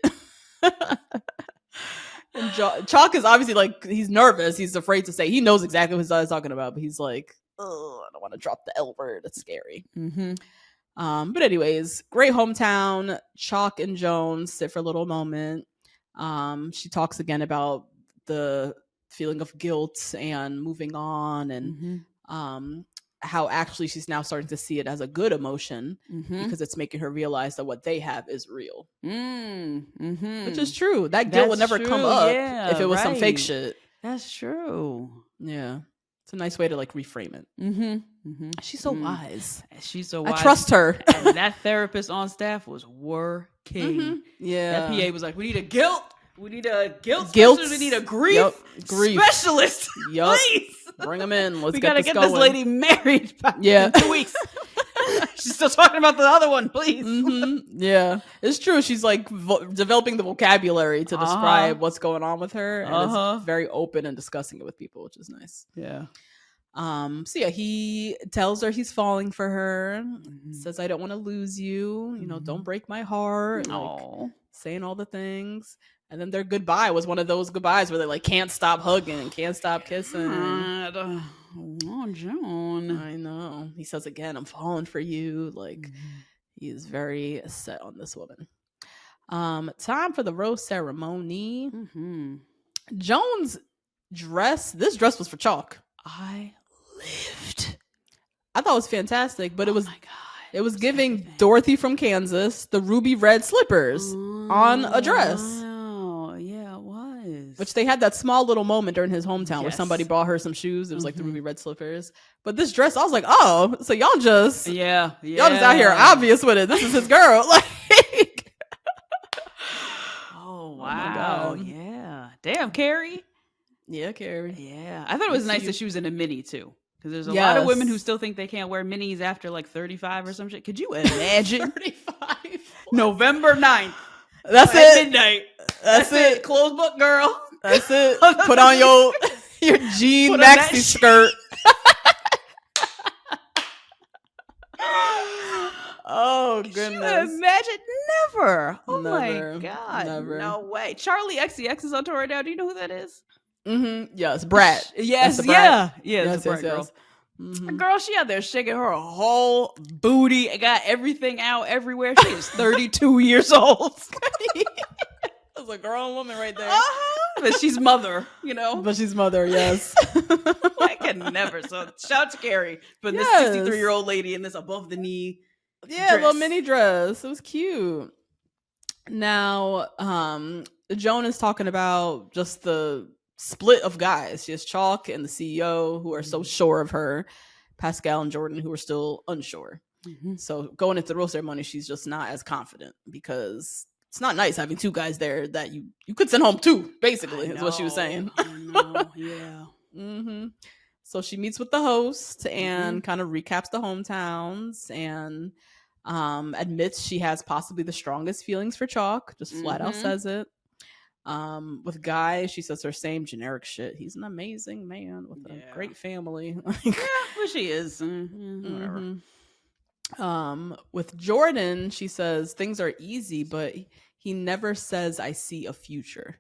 And Chalk is obviously like, he's nervous. He's afraid to say. He knows exactly what his dad is talking about, but he's like, oh, I don't want to drop the L word. It's scary. But anyways, great hometown. Chalk and Joan sit for a little moment. She talks again about the feeling of guilt and moving on, and how actually she's now starting to see it as a good emotion because it's making her realize that what they have is real. Which is true. That guilt would never come up if it was some fake shit. That's true. Yeah. It's a nice way to like reframe it. She's so wise. She's so wise. I trust her. And that therapist on staff was working. Yeah. That PA was like, we need a guilt. We need a guilt specialist. We need a grief specialist. Please. Bring them in. Let's we gotta get this lady married in 2 weeks. She's still talking about the other one, please. Yeah, it's true. She's like developing the vocabulary to describe what's going on with her, and is very open and discussing it with people, which is nice. Yeah. So yeah, he tells her he's falling for her. Says, "I don't want to lose you. You know, don't break my heart." Like, saying all the things. And then their goodbye was one of those goodbyes where they like can't stop hugging and can't stop kissing. Oh, Joan. I know. He says again, "I'm falling for you." Like, he is very set on this woman. Time for the rose ceremony. Joan's dress. This dress was for Chalk. I thought it was fantastic, but it was. My God. It was giving everything. Dorothy from Kansas the ruby red slippers on a dress. Yeah, it was. Which they had that small little moment during his hometown where somebody brought her some shoes. It was like the ruby red slippers. But this dress, I was like, oh, so y'all just y'all just out here obvious with it. This is his girl. Like, oh wow, yeah, damn, Carrie. Yeah, Carrie. Yeah, I thought it was nice that she was in a mini too. Because there's a lot of women who still think they can't wear minis after like 35 or some shit. Could you imagine? 35. November 9th. That's it. Midnight. That's it. Closed book, girl. That's it. Put on your jean maxi skirt. Oh, goodness. Imagine never. Oh, never. My God. Never. No way. Charlie XCX is on tour right now. Do you know who that is? Yes, Brat. Yes, Brat. Yes, the Brat girl. Girl, she out there shaking her whole booty and got everything out everywhere. She is 32 years old. That's a grown woman right there. But she's mother, you know. But she's mother, yes. I can never. So shout to Carrie. But this 63-year-old lady in this above the knee. Yeah, dress. Little mini dress. It was cute. Now, Joan is talking about just the split of guys. She has Chalk and the CEO who are so sure of her, Pascal and Jordan who are still unsure. So going into the rose ceremony, she's just not as confident because it's not nice having two guys there that you could send home too, basically, is what she was saying. I know, yeah. So she meets with the host and kind of recaps the hometowns and admits she has possibly the strongest feelings for Chalk, just flat out says it. With Guy, she says her same generic shit. He's an amazing man with a great family. Yeah, well, she is. Whatever. With Jordan, she says things are easy, but he never says I see a future.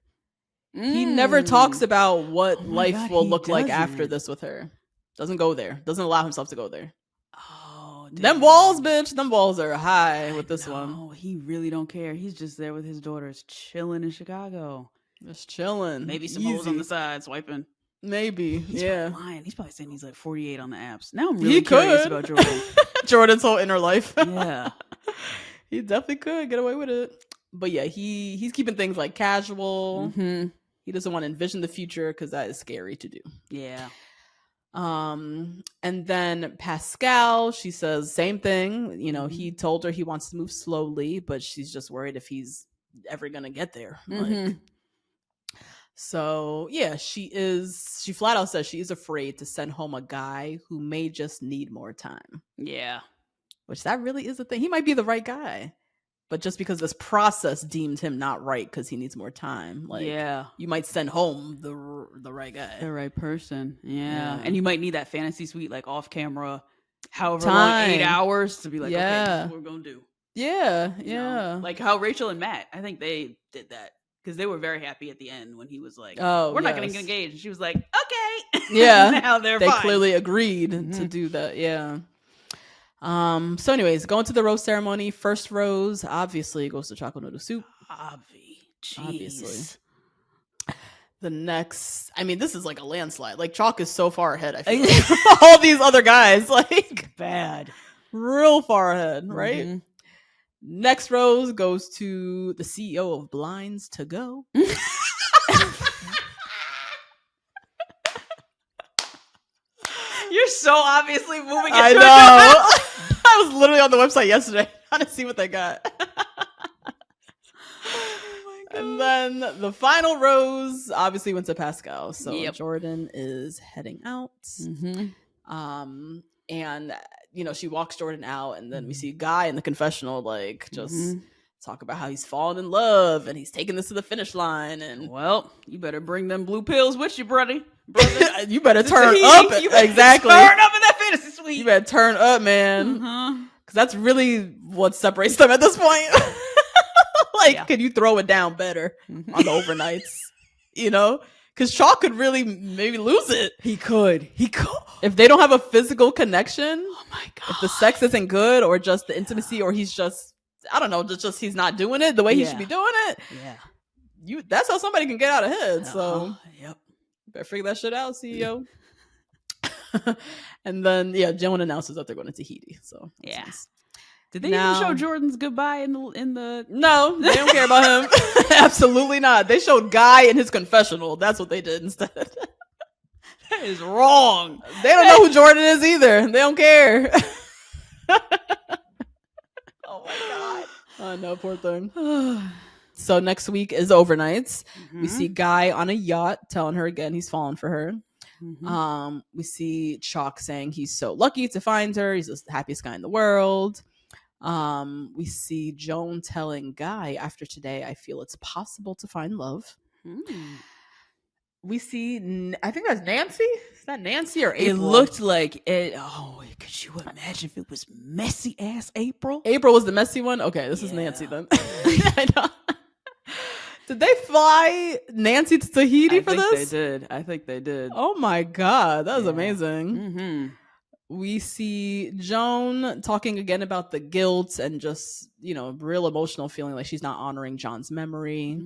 He never talks about what life will look like after this with her. Doesn't go there. Doesn't allow himself to go there. Oh, them walls, bitch. Them walls are high with this one. Oh, he really don't care. He's just there with his daughters, chilling in Chicago. Just chilling. Maybe some hoes on the side, swiping. Maybe. He's lying. He's probably saying he's like 48 on the apps. Now I'm really curious about Jordan. Jordan's whole inner life. Yeah. He definitely could get away with it. But yeah, he's keeping things like casual. Mm-hmm. He doesn't want to envision the future because that is scary to do. Yeah. And then Pascal, she says same thing. You know, he told her he wants to move slowly, but she's just worried if he's ever gonna get there. Like, so yeah, she flat out says she is afraid to send home a guy who may just need more time. Yeah. Which that really is a thing. He might be the right guy, but just because this process deemed him not right because he needs more time, like, you might send home the right guy, the right person. Yeah. And you might need that fantasy suite, like off camera, however long, 8 hours to be like, okay, this is what we're gonna do. Yeah. You know? Like how Rachel and Matt, I think they did that because they were very happy at the end when he was like, we're not gonna get engaged, and she was like, okay. Yeah. Now they fine. Clearly agreed to do that. Yeah. So anyways, going to the rose ceremony. First rose obviously goes to chocolate noodle soup. Obviously. The next, I mean, this is like a landslide. Like Chalk is so far ahead. I feel like. All these other guys, like bad, real far ahead, right? Next rose goes to the CEO of Blinds to Go. You're so obviously moving it. I know. I was literally on the website yesterday trying to see what they got. And then the final rose obviously went to Pascal. So Jordan is heading out. And you know, she walks Jordan out, and then we see Guy in the confessional, like just talk about how he's fallen in love and he's taking this to the finish line. And well, you better bring them blue pills with you, brother. You better turn up. Exactly. Turn up in that fantasy suite. You better turn up, man. Because that's really what separates them at this point. Like, can you throw it down better on the overnights? You know? Because Chalk could really maybe lose it. He could. If they don't have a physical connection. Oh my God. If the sex isn't good, or just the intimacy, or he's just, I don't know, just he's not doing it the way he should be doing it. Yeah. That's how somebody can get out ahead. So better figure that shit out, CEO. And then Joan announces that they're going to Tahiti. So nice. Did they even show Jordan's goodbye in the? No, they don't care about him. Absolutely not. They showed Guy in his confessional. That's what they did instead. That is wrong. They don't know who Jordan is either. They don't care. Oh my God. Oh no, poor thing. So next week is overnights. We see Guy on a yacht telling her again he's fallen for her. We see Chalk saying he's so lucky to find her. He's the happiest guy in the world. We see Joan telling Guy, after today, I feel it's possible to find love. We see, I think that's Nancy. Is that Nancy or April? It looked like it. Oh, could you imagine if it was messy ass April? April was the messy one? Okay, this is Nancy then. I know. Did they fly Nancy to Tahiti for this? I think they did. Oh my God, that was amazing. We see Joan talking again about the guilt and just, real emotional feeling like she's not honoring John's memory.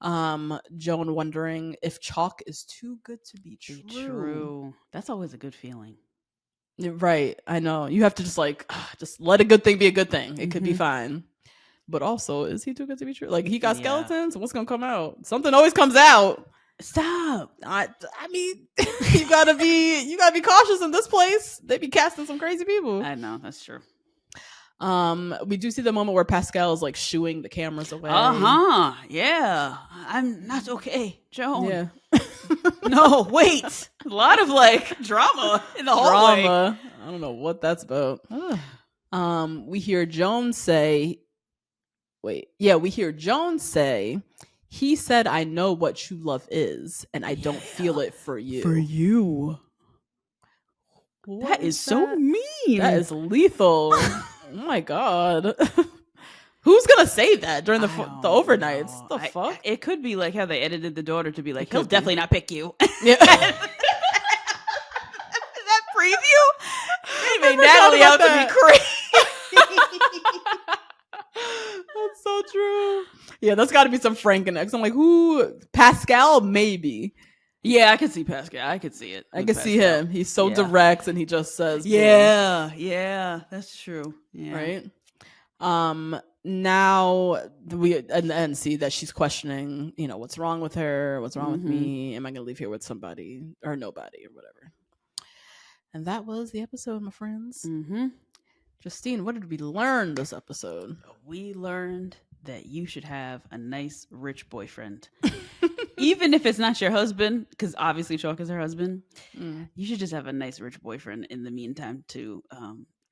Joan wondering if Chalk is too good to be true. That's always a good feeling. Right. I know. You have to just let a good thing be a good thing. It could be fine. But also, is he too good to be true? Like, he got skeletons? What's going to come out? Something always comes out. Stop. I mean, you gotta be cautious in this place. They be casting some crazy people. I know, that's true. We do see the moment where Pascal is like shooing the cameras away. Yeah. I'm not okay, Joan. Yeah. No, wait. A lot of drama in the hallway. I don't know what that's about. We hear Joan say, he said, I know what true love is, and I don't feel it for you. For you. That is so mean. That is lethal. Oh my God. Who's going to say that during the overnights? The fuck? It could be like how they edited the daughter to be like, he'll definitely not pick you. Yeah. That preview? They made Natalie out to be crazy. That's so true. Yeah, that's got to be some Franken-X. I'm like, who? Pascal, maybe. Yeah, I can see Pascal. I could see it. I can see him. He's so direct, and he just says, yeah, that's true. Yeah. Right? Now we and see that she's questioning, what's wrong with her, what's wrong with me, am I gonna leave here with somebody or nobody or whatever. And that was the episode, my friends. Justine, what did we learn this episode? We learned that you should have a nice rich boyfriend. Even if it's not your husband, because obviously Chalk is her husband, you should just have a nice rich boyfriend in the meantime to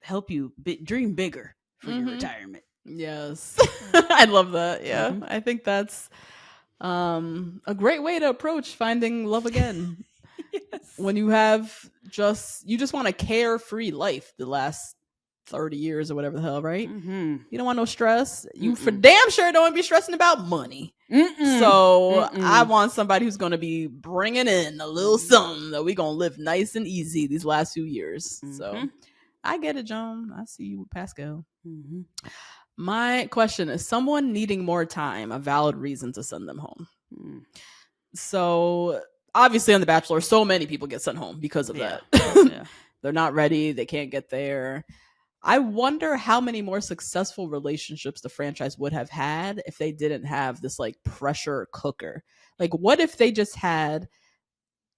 help you dream bigger for your retirement. Yes. I love that. Yeah. I think that's a great way to approach finding love again. Yes. When you just want a carefree life the last 30 years or whatever the hell, right? You don't want no stress. You for damn sure don't want to be stressing about money. So I want somebody who's going to be bringing in a little something that we going to live nice and easy these last few years. So I get it, Joan. I see you with Pascal. My question is, someone needing more time a valid reason to send them home? So obviously on The Bachelor, so many people get sent home because of that. They're not ready. They can't get there. I wonder how many more successful relationships the franchise would have had if they didn't have this like pressure cooker. Like, what if they just had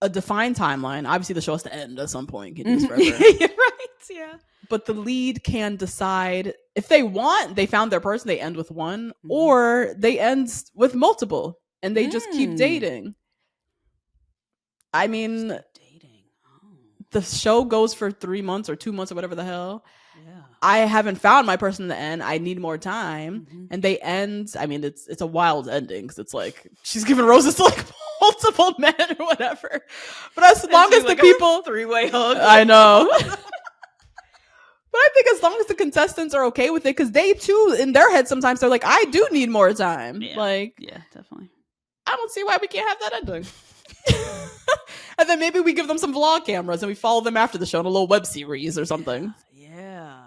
a defined timeline? Obviously, the show has to end at some point. You're right. Yeah. But the lead can decide if they want, they found their person, they end with one, or they end with multiple and they just keep dating. I mean, the show goes for 3 months or 2 months or whatever the hell. Yeah. I haven't found my person in the end. I need more time. And they end. I mean, it's a wild ending because it's like she's giving roses to like multiple men or whatever. But as long as the people three-way hug, I know. But I think as long as the contestants are okay with it, because they too, in their head, sometimes they're like, I do need more time. Yeah. Like, yeah, definitely. I don't see why we can't have that ending. And then maybe we give them some vlog cameras and we follow them after the show in a little web series or something. Yeah.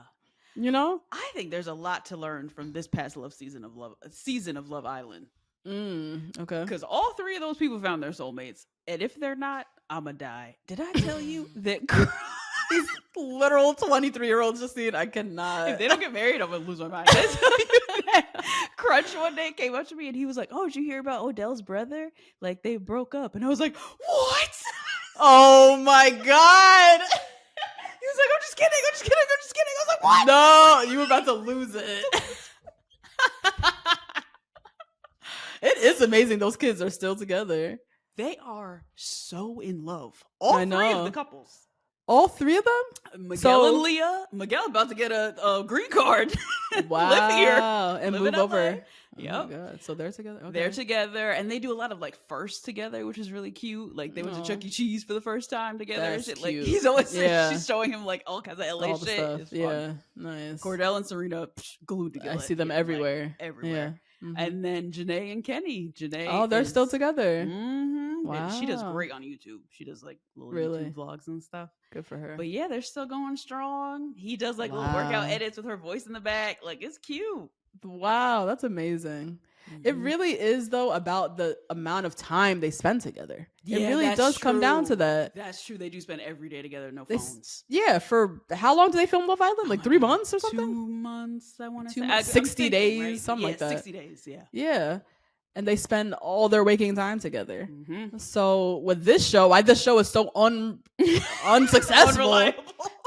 You know? I think there's a lot to learn from this past season of Love Island. Okay. Because all three of those people found their soulmates. And if they're not, I'ma die. Did I tell you that these literal 23-year-olds Justine, I cannot. If they don't get married, I'm gonna lose my mind. I tell you that. Crunch one day came up to me and he was like, "Oh, did you hear about Odell's brother? Like they broke up." And I was like, "What?" Oh my god. He was like, I'm just kidding. I was like, what? No, you were about to lose it. It is amazing those kids are still together. They are so in love. All three of the couples. All three of them? Miguel and Leah. Miguel about to get a green card. Wow. Live here. And move over. Yep. Oh my God. So they're together? Okay. They're together. And they do a lot of like firsts together, which is really cute. Like they went to Chuck E. Cheese for the first time together. That's shit. cute. Like he's always she's showing him like all kinds of LA all the shit. stuff. It's fun. Yeah. Nice. Cordell and Serena glued together. I see them everywhere. Like, everywhere. Yeah. And then Janae and Kenny. They're still together. Wow. And she does great on YouTube. She does like little YouTube vlogs and stuff. Good for her. But yeah, they're still going strong. He does like little workout edits with her voice in the back. Like it's cute. Wow, that's amazing. It really is though about the amount of time they spend together. Yeah, it really does come down to that. That's true. They do spend every day together, no phones. Yeah, for how long do they film Love Island? Like 3 months or something? 2 months, I want to say. 60 days, right? Something like that. 60 days, yeah. Yeah. And they spend all their waking time together. So with this show, why this show is so unsuccessful,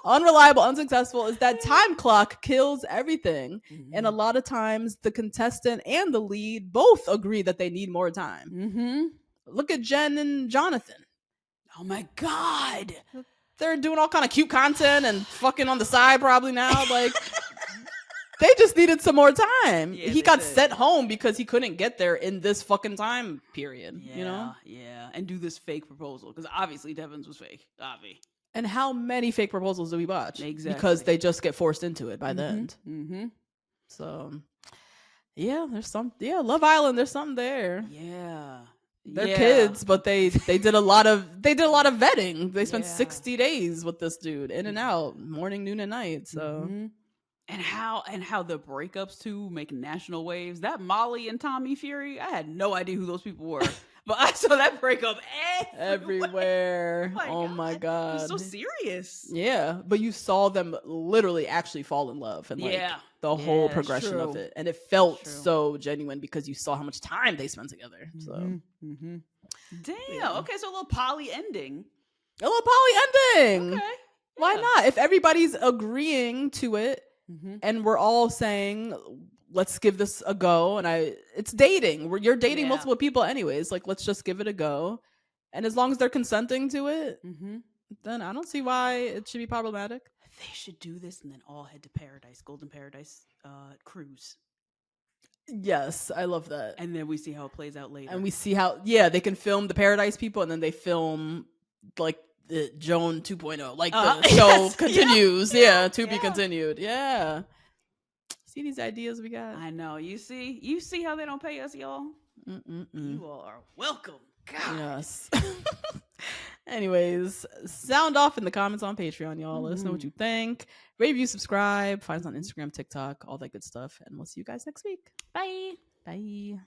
unreliable, unsuccessful, is that time clock kills everything. And a lot of times the contestant and the lead both agree that they need more time. Look at Jen and Jonathan. Oh my God. They're doing all kind of cute content and fucking on the side probably now. Like... They just needed some more time. Yeah, he got sent home because he couldn't get there in this fucking time period. Yeah, you know? Yeah. And do this fake proposal. Because obviously Devin's was fake. Avi. And how many fake proposals do we watch? Exactly. Because they just get forced into it by the end. So, yeah, there's Love Island, there's something there. Yeah. They're kids, but they did a lot of vetting. They spent 60 days with this dude, in and out, morning, noon, and night. So... And how the breakups too make national waves. That Molly and Tommy Fury, I had no idea who those people were But I saw that breakup everywhere. Oh my God. It was so serious. Yeah. But you saw them literally actually fall in love and like the whole progression of it. And it felt so genuine because you saw how much time they spent together. So damn. Okay, so a little poly ending. A little poly ending. Okay. Why Yeah. not? If everybody's agreeing to it and we're all saying, let's give this a go. And it's dating. You're dating multiple people anyways. Like, let's just give it a go. And as long as they're consenting to it, then I don't see why it should be problematic. They should do this and then all head to Paradise, Golden Paradise cruise. Yes, I love that. And then we see how it plays out later. And we see how, they can film the Paradise people and then they film like the Joan 2.0. Like the show continues. To be continued. Yeah. See these ideas we got? I know. You see how they don't pay us, y'all? You all are welcome. God. Yes. Anyways, sound off in the comments on Patreon, y'all. Let us know what you think. Rate, review, subscribe. Find us on Instagram, TikTok, all that good stuff. And we'll see you guys next week. Bye. Bye.